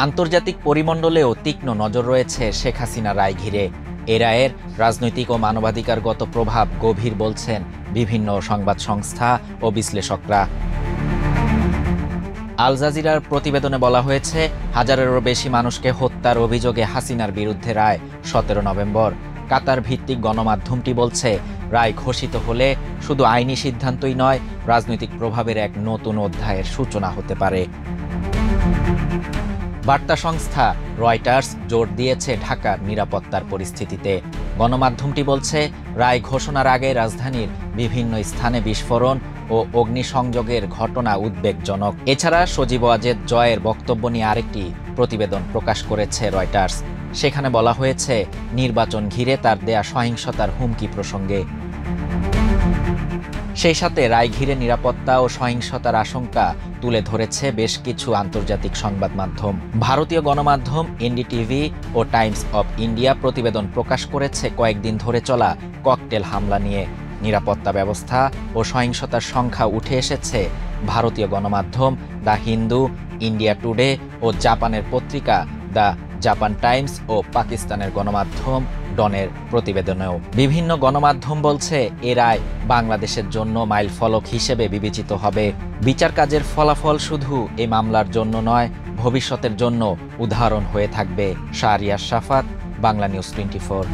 আন্তর্জাতিক পরিমণ্ডলেও তীক্ষ্ণ নজর রয়েছে শেখ হাসিনা রায় ঘিরে। এ রায়ের রাজনৈতিক ও মানবাধিকারগত প্রভাব গভীর বলছেন বিভিন্ন সংবাদ সংস্থা ও বিশ্লেষকরা। আল জাজিরার প্রতিবেদনে বলা হয়েছে, হাজারেরও বেশি মানুষকে হত্যার অভিযোগে হাসিনার বিরুদ্ধে রায় 17 নভেম্বর। কাতার ভিত্তিক গণমাধ্যমটি বলছে, রায় ঘোষিত হলে শুধু আইনি সিদ্ধান্তই নয়, রাজনৈতিক প্রভাবের এক নতুন অধ্যায়ের সূচনা হতে পারে। বার্তা সংস্থা রয়টার্স জোর দিয়েছে ঢাকার নিরাপত্তার পরিস্থিতিতে। গণমাধ্যমটি বলছে, রায় ঘোষণার আগে রাজধানীর বিভিন্ন স্থানে বিস্ফোরণ ও অগ্নিসংযোগের ঘটনা উদ্বেগজনক। এছাড়া সজীব ওয়াজেদ জয়ের বক্তব্য নিয়ে আরেকটি প্রতিবেদন প্রকাশ করেছে রয়টার্স। সেখানে বলা হয়েছে, নির্বাচন ঘিরে তার দেয়া সহিংসতার হুমকি প্রসঙ্গে। সেই সাথে রায় ঘিরে নিরাপত্তা ও সহিংসতার আশঙ্কা তুলে ধরেছে বেশ কিছু আন্তর্জাতিক সংবাদ মাধ্যম। ভারতীয় গণমাধ্যম এনডিটিভি ও টাইমস অব ইন্ডিয়া প্রতিবেদন প্রকাশ করেছে কয়েকদিন ধরে চলা ককটেল হামলা নিয়ে। নিরাপত্তা ব্যবস্থা ও সহিংসতার সংখ্যা উঠে এসেছে ভারতীয় গণমাধ্যম দ্য হিন্দু, ইন্ডিয়া টুডে ও জাপানের পত্রিকা দ্য জাপান টাইমস ও পাকিস্তানের গণমাধ্যম ডনের প্রতিবেদনেও। বিভিন্ন গণমাধ্যম বলছে, এ রায় বাংলাদেশের জন্য মাইলফলক হিসেবে বিবেচিত হবে। বিচার কাজের ফলাফল শুধু এই মামলার জন্য নয়, ভবিষ্যতের জন্য উদাহরণ হয়ে থাকবে। শাহরিয়ার শাফাত, বাংলা নিউজ 24।